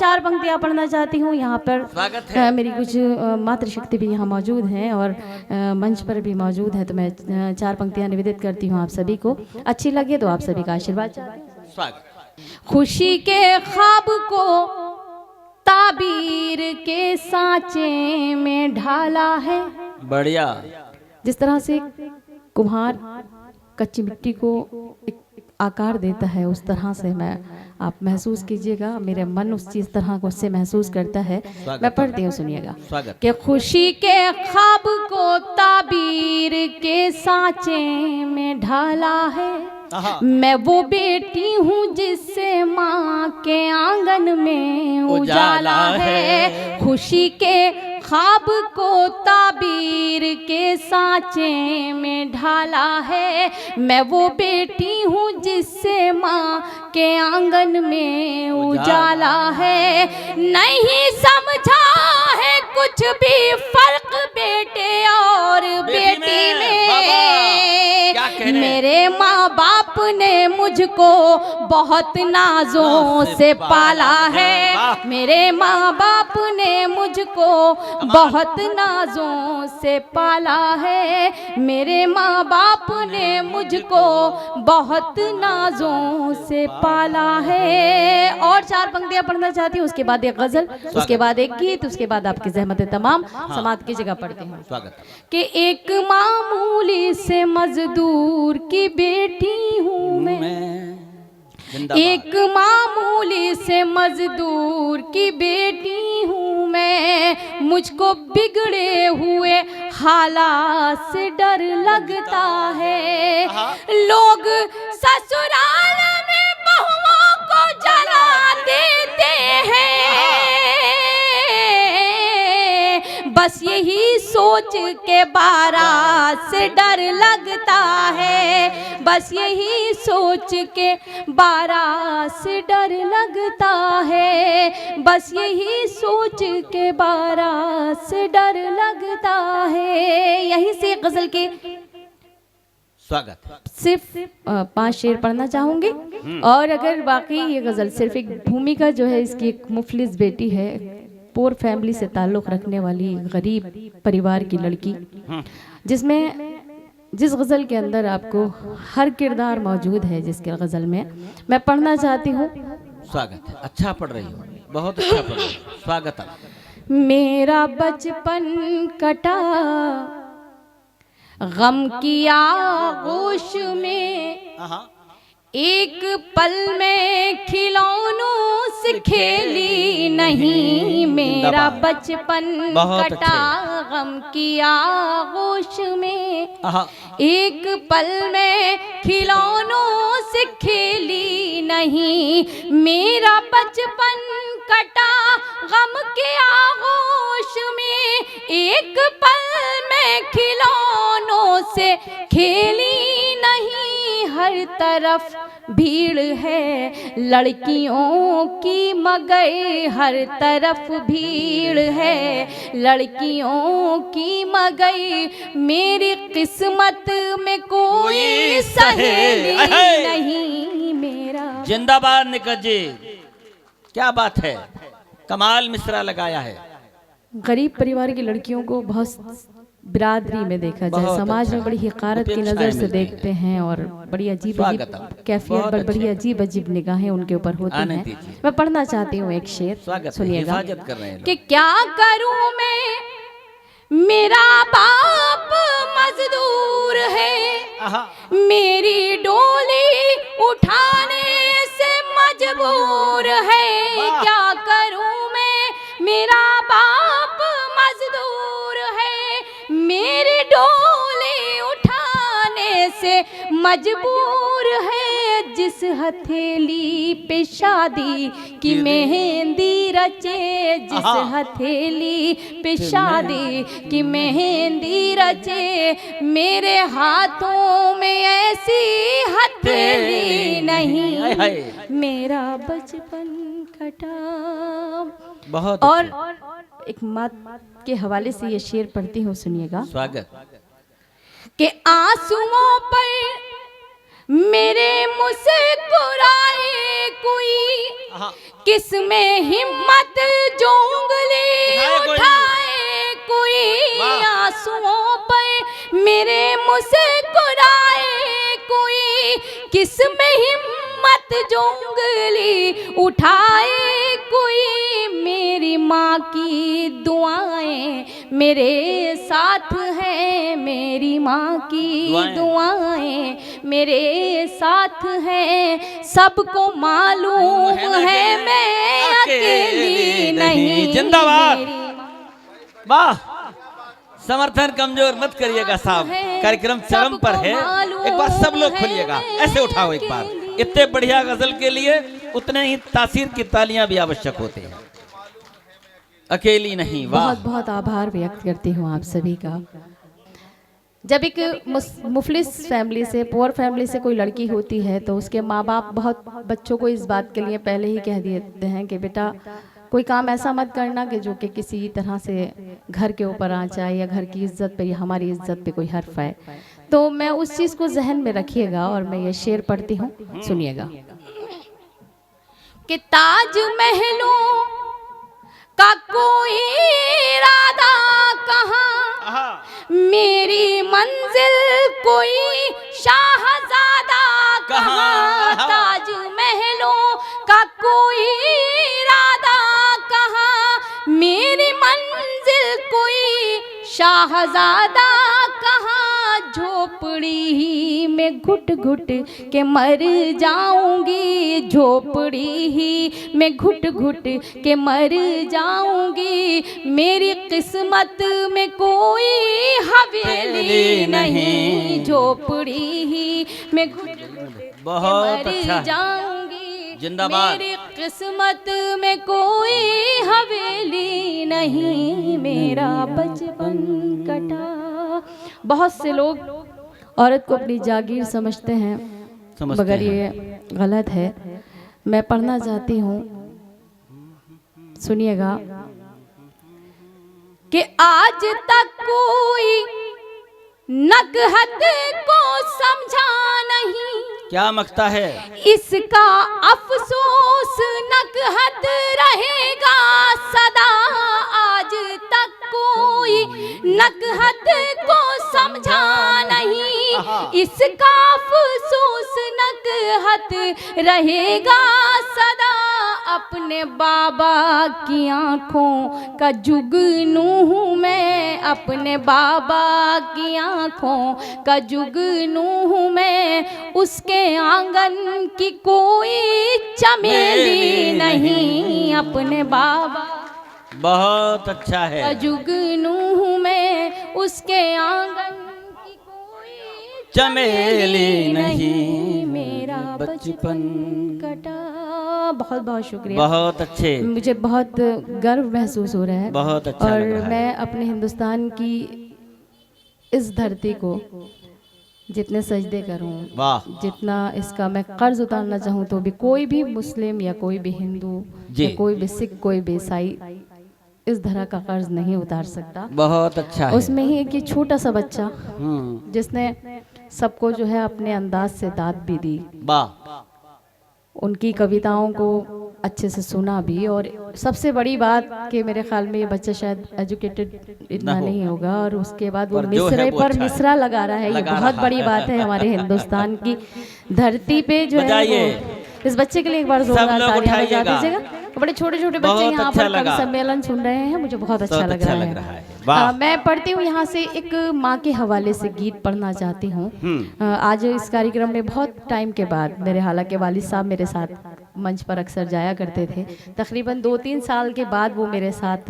4 पंक्तियां पढ़ना चाहती हूँ। यहाँ पर स्वागत है। मेरी कुछ मातृशक्ति भी यहाँ मौजूद हैं और मंच पर भी मौजूद है, तो मैं 4 पंक्तियां निवेदित करती हूँ आप सभी को। अच्छी लगे तो आप सभी का आशीर्वाद चाहती हूँ। स्वागत। खुशी के ख्वाब को ताबीर के सांचे में ढाला है। बढ़िया। जिस तरह से कुम्हार कच्ची मिट्टी को एक आकार देता है, उस तरह से आप महसूस कीजिएगा, मेरे मन उस चीज तरह को उससे महसूस करता है। मैं पढ़ती हूँ, सुनिएगा। कि खुशी के ख्वाब को ताबीर के सांचे में ढाला है। मैं वो बेटी हूँ जिससे माँ के आंगन में उजाला है। खुशी के ख्वाब को ताबीर के सांचे में ढाला है। मैं वो बेटी हूँ जिससे माँ के आंगन में उजाला है। नहीं समझा है कुछ भी फर्क बेटे और बेटी में। मेरे माँ बाप ने मुझको बहुत नाजों से पाला है। मेरे माँ बाप ने मुझको बहुत नाजों से पाला है। मेरे माँ बाप ने मुझको बहुत नाजों से पाला है। और 4 पंक्तियां पढ़ना चाहती हूँ, उसके बाद एक गजल, उसके बाद एक गीत, उसके बाद आपकी जहमत तमाम समात की जगह पढ़ती हूँ। कि एक मामूली से मजदूर की बेटी हूँ मैं। एक मामूली से मजदूर की बेटी हूँ मैं। मुझको बिगड़े हुए हालात से डर लगता है। लोग ससुराल में बहुओं को जला देते हैं। बस यही सोच के बारात से डर लगता है। बस यही सोच के बारात से डर लगता है। बस यही सोच के बारात से डर लगता है। यहीं से गजल के स्वागत सिर्फ 5 शेर पढ़ना चाहूंगी। और अगर बाकी ये गजल सिर्फ एक भूमिका जो है, इसकी एक मुफलिस बेटी है, पोर फैमिली से ताल्लुक़ रखने वाली गरीब परिवार की लड़की, जिसमें जिस गज़ल के अंदर आपको हर किरदार मौजूद है, जिसके गज़ल में मैं पढ़ना चाहती हूँ। स्वागत है। अच्छा पढ़ रही हो, बहुत अच्छा पढ़ रही हो। स्वागत है। मेरा बचपन कटा गम की आगोश में, एक पल में खिलौनों से खेली नहीं। मेरा बचपन कटा गम की आगोश में, एक पल में खिलौनों से खेली नहीं। मेरा बचपन कटा गम के आगोश में, एक पल में खिलौनों से खेली नहीं। हर तरफ भीड़ है लड़कियों की मगर, हर तरफ भीड़ है लड़कियों की मगर। मेरी किस्मत में कोई सहेली नहीं। मेरा जिंदाबाद निकट जी, क्या बात है, कमाल मिसरा लगाया है। गरीब परिवार की लड़कियों को बहुत बिरादरी में देखा जाए, समाज में बड़ी हिकारत की नज़र से देखते हैं और बड़ी अजीब अजीब कैफियत पर बड़ी अजीब अजीब निगाहें उनके ऊपर होती हैं। मैं पढ़ना चाहती हूँ एक शेर, सुनिएगा। कि क्या करूँ मैं, मेरा बाप मजदूर है। मेरी डोली उठाने से मजबूर है। क्या करूँ मैं, मेरा बाप मजदूर है। मेरी डोली उठाने से मजबूर है। जिस हथेली पे शादी की मेहंदी रचे, जिस हथेली पे शादी की मेहंदी रचे, मेरे हाथों में ऐसी हथेली नहीं। मेरा बचपन कटा। बहुत और एक माँ के हवाले से ये शेर पढ़ती हूँ, सुनिएगा। स्वागत। कि आंसुओं पर मेरे मुस्कुराए कोई, हाँ। किस में हिम्मत जो उंगली उठाए कोई, वाह। आंसुओं पर मेरे मुस्कुराए कोई, किस में हिम्मत जो उंगली उठाए कोई, मेरी माँ की दुआएं मेरे साथ हैं, मेरी माँ की दुआएं मेरे साथ हैं, सबको मालूम है मैं अकेली नहीं। जिंदाबाद, वाह। समर्थन कमजोर मत करिएगा साहब, कार्यक्रम चरम पर है। एक बार सब लोग खुलिएगा, ऐसे उठाओ एक बार। इतने बढ़िया गजल के लिए उतने ही तासीर की तालियां भी आवश्यक होती हैं। अकेली नहीं, वाह। बहुत बहुत आभार व्यक्त करती हूँ आप सभी का। जब एक मुफलिस फैमिली से, पुअर फैमिली से कोई लड़की होती है तो उसके माँ बाप बहुत बच्चों को इस बात के लिए पहले ही कह देते हैं कि बेटा कोई काम ऐसा मत करना कि जो कि किसी तरह से घर के ऊपर आ जाए या घर की इज्जत पे या हमारी इज्जत पे कोई हर्फ आए। तो मैं उस चीज़ को जहन में रखिएगा और मैं ये शेर पढ़ती हूँ, सुनिएगा। कि ताज महलों का कोई इरादा कहाँ, मेरी मंजिल कोई शाहजादा कहाँ, ताज महलों का कोई इरादा कहाँ, मेरी मंजिल कोई शाहजादा कहाँ, झोपड़ी ही में घुट घुट के मर जाऊंगी, झोपड़ी ही में घुट घुट के मर जाऊंगी, मेरी किस्मत में कोई हवेली नहीं, झोपड़ी ही में घुट घुट के मर जाऊंगी, जिंदाबाद। मेरी किस्मत में कोई हवेली नहीं, मेरा बचपन कटा। बहुत से लोग औरत को अपनी जागीर समझते हैं, मगर ये गलत है। मैं पढ़ना चाहती हूँ, सुनिएगा। कि आज तक कोई नकहत को समझा नहीं, क्या मकता है, इसका अफसोस नकहत रहेगा सदा, आज तक कोई नकहत को समझा नहीं, इसका अफसोस नकहत रहेगा सदा, अपने बाबा की आंखों का जुगनू हूँ मैं, अपने बाबा की आंखों का जुगनू हूँ मैं, उसके आंगन की कोई चमेली नहीं, अपने बाबा बहुत अच्छा है, का जुगनू हूँ मैं, उसके आंगन की कोई चमेली नहीं, मेरा बचपन कटा। बहुत बहुत शुक्रिया, बहुत अच्छे, मुझे बहुत गर्व महसूस हो रहा है, बहुत अच्छा और लग रहा है। मैं अपने हिंदुस्तान की इस धरती को जितने सजदे करूं, वाह, जितना इसका मैं कर्ज उतारना चाहूं, तो भी कोई भी मुस्लिम या कोई भी हिंदू या कोई भी सिख, कोई भी ईसाई इस तरह का कर्ज नहीं उतार सकता। बहुत अच्छा है। उसमें ही एक छोटा सा बच्चा जिसने सबको जो है अपने अंदाज से दाद भी दी, वाह, उनकी कविताओं को अच्छे से सुना भी, और सबसे बड़ी बात कि मेरे ख्याल में ये बच्चा शायद एजुकेटेड इतना नहीं होगा, और उसके बाद वो मिसरे पर मिसरा लगा रहा है, ये बहुत बड़ी बात है हमारे हिंदुस्तान की धरती पे जो है। इस बच्चे के लिए एक बार जोरदार तालियां बजा दीजिएगा। बड़े छोटे छोटे बच्चे यहाँ पर कवि सम्मेलन सुन रहे हैं, मुझे बहुत अच्छा लग रहा है। मैं पढ़ती हूँ यहाँ से, एक माँ के हवाले से गीत पढ़ना चाहती हूँ। आज इस कार्यक्रम में बहुत टाइम के बाद मेरे, हालांकि वालिद साहब मेरे साथ मंच पर अक्सर जाया करते थे, तकरीबन 2-3 साल के बाद वो मेरे साथ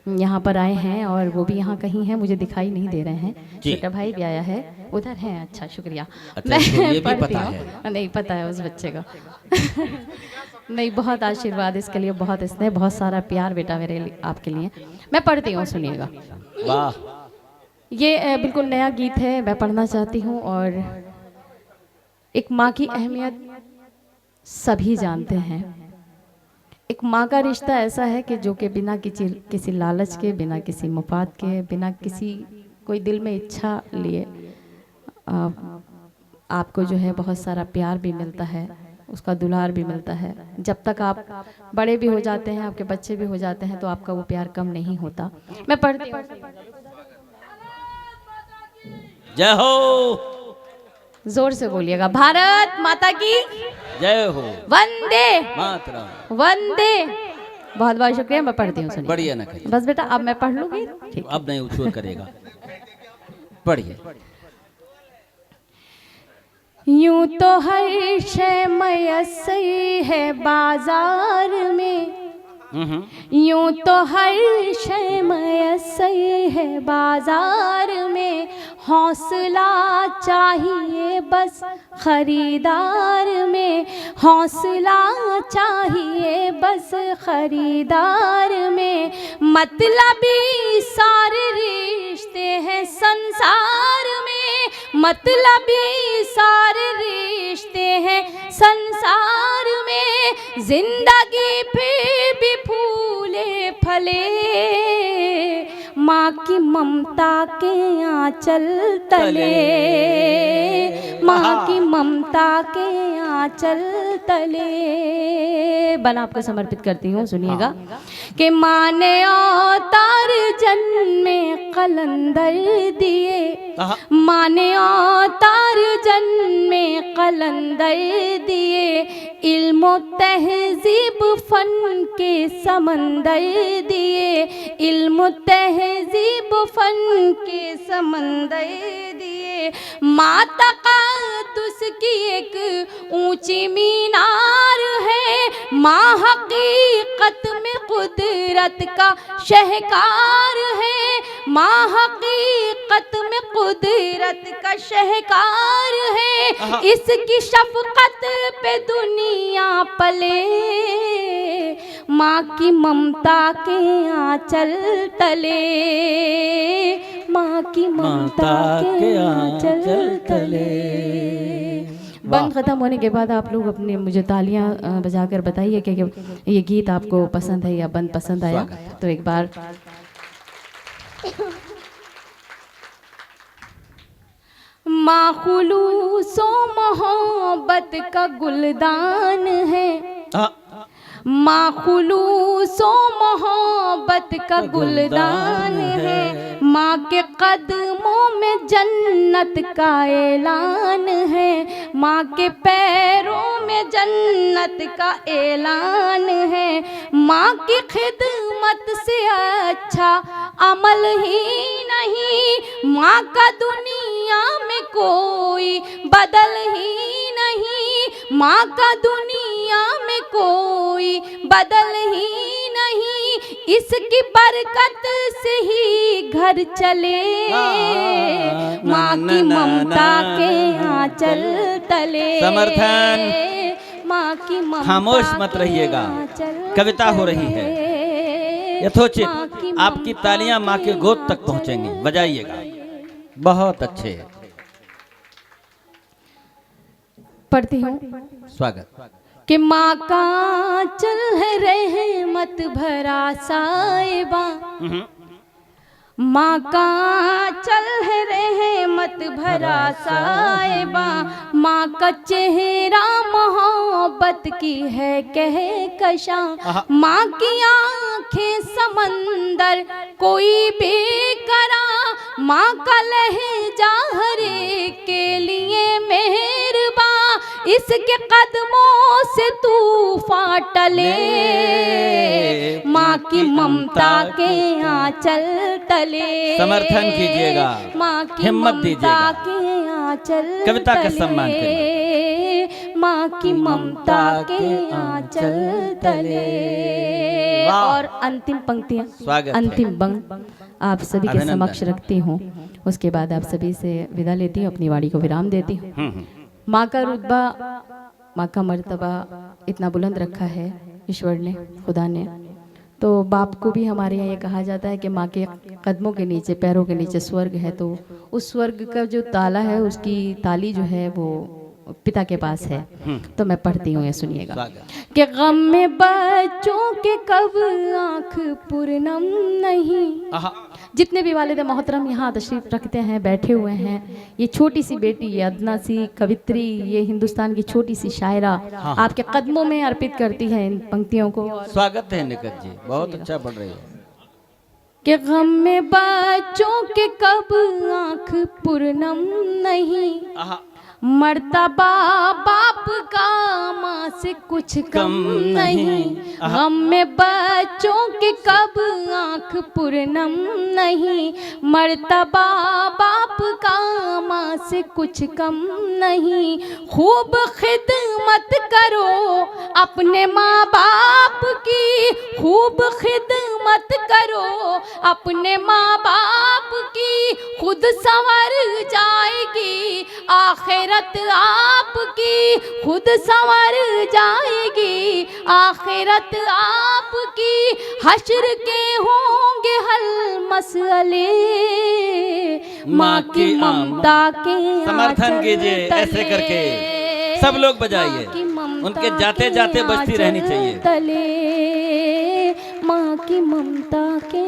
यहाँ पर आए हैं, और वो भी यहाँ कहीं हैं, मुझे दिखाई नहीं दे रहे हैं। छोटा भाई भी आया है, उधर है। अच्छा, शुक्रिया। मैं पढ़ती हूँ, नहीं पता है उस बच्चे को नहीं, बहुत आशीर्वाद इसके लिए, बहुत स्नेह, बहुत सारा प्यार बेटा मेरे लिए, आपके लिए। मैं पढ़ती हूँ, सुनिएगा। वाह, ये बिल्कुल नया गीत है, मैं पढ़ना चाहती हूँ। और एक माँ की अहमियत सभी जानते हैं। एक माँ का रिश्ता ऐसा है कि जो कि बिना किसी लालच के, बिना किसी मुफाद के, बिना किसी कोई दिल में इच्छा लिए आपको जो है बहुत सारा प्यार भी मिलता है, उसका दुलार भी मिलता है। जब तक आप बड़े भी हो जाते हैं, आपके बच्चे भी हो जाते हैं, तो आपका वो प्यार कम नहीं होता। मैं पढ़ती हूँ। जय हो। जोर से बोलिएगा। भारत माता की जय हो। वंदे मातरम। वंदे। बहुत बहुत शुक्रिया। मैं पढ़ती हूँ, सुनिए। बढ़िया ना कहिए। बस बेटा अब मैं पढ़ लूंगी। ठीक। अब नहीं उछूर करेगा। पढ़िए। यूं तो हर शय मयसर है बाजार में, यूं तो हर शय मयसर है बाजार में, हौसला चाहिए बस खरीदार में, हौसला चाहिए बस खरीदार में। मतलबी सारे रिश्ते हैं संसार में, मतलबी सारे रिश्ते हैं संसार में। जिंदगी फिर भी फूले फले, माँ की ममता के आंचल तले, माँ की ममता के आंचल तले। बना आपको समर्पित करती हूँ, सुनिएगा। कि माँ ने अवतार जन्मे कलंदर दिए, माँ ने अवतार जन्मे कलंदर दिए, इल्म तहजीब फन के समंदर दिए, इल्म तहजीब फन के समंदर दिए। माता तक़द्दुस की एक ऊंची मीनार है, माँ हकीकत में कुदरत का शहकार है, माँ हकीकत में कुदरत का शहकार है। इसकी शफकत पे दुनिया पले, माँ की ममता के आंचल तले, माँ की ममता के आंचल तले। बंद खत्म होने के बाद आप लोग अपने मुझे तालियां बजाकर बताइए कि ये गीत आपको पसंद है या बंद पसंद आया। तो एक बार माँ खुलूसो मोहब्बत का गुलदान है, माँ खुलूसो मोहब्बत का गुलदान है, माँ के कदमों में जन्नत का ऐलान है, माँ के पैरों में जन्नत का ऐलान है। माँ की खिदमत से अच्छा अमल ही नहीं, माँ का दुनिया में कोई बदल ही नहीं, माँ का दुनिया में कोई बदल ही नहीं। इसकी बरकत से ही घर चले, माँ की ममता के आंचल तले। समर्थन। माँ की ममता। खामोश मत रहिएगा, कविता हो रही है। यथोचित आपकी तालियां माँ के गोद तक पहुंचेंगी, बजाइएगा। बहुत अच्छे। पढ़ती हूँ। स्वागत। कि माँ का आंचल है रहमत भरा साहिबा, माँ का आंचल है रहमत भरा साहिबा, माँ का चेहरा मोहब्बत की है कहकशा, माँ की आंखें समंदर कोई बेकरा, माँ का लहजा हर एक के लिए मेहरबा, इसके कदमों से तूफान टले, माँ की ममता के आंचल तले। समर्थन कीजिएगा, माँ की हिम्मत ममता दीजिएगा, के आंचल कविता का तले, सम्मान करिए। माँ की ममता के आंचल तले। और अंतिम पंक्तियाँ, स्वागत है। अंतिम बंग आप सभी के समक्ष रखती हूँ। उसके बाद आप सभी से विदा लेती हूँ, अपनी वाणी को विराम देती हूँ। माँ का रुतबा, माँ का मर्तबा इतना बुलंद रखा है ईश्वर ने, खुदा ने। तो बाप को भी हमारे यहाँ ये कहा जाता है कि माँ के कदमों के नीचे, पैरों के नीचे स्वर्ग है। तो उस स्वर्ग का जो ताला है, उसकी ताली जो है वो पिता के पास है। तो मैं पढ़ती हूँ, ये सुनिएगा। कि गम में बच्चों के कब आँख पूर्णम नहीं, जितने भी वालिद मोहतरम यहाँ तशरीफ रखते हैं, बैठे हुए हैं, ये छोटी सी बेटी, ये अदना सी कवित्री, ये हिंदुस्तान की छोटी सी शायरा, आपके कदमों में अर्पित करती है इन पंक्तियों को। स्वागत है निकट जी, बहुत अच्छा पढ़ रही है। कि गम में बच्चों के कब आंख पूर्णम नहीं, मर्तबा बाप का माँ से कुछ कम नहीं। गम में बच्चों के कब आंख पूर्णम नहीं, मर्तबा बाप का माँ से कुछ कम नहीं। खूब खिदमत करो अपने माँ बाप की, खूब खिदमत करो अपने माँ बाप की, खुद संवर जाएगी आखिरत आपकी, खुद संवर जाएगी आखिरत आपकी। हश्र के होंगे हल मसले, माँ की ममता के समर्थन कीजिए ऐसे करके सब लोग बजाइए, उनके जाते जाते बजती रहनी चाहिए। तले माँ की ममता के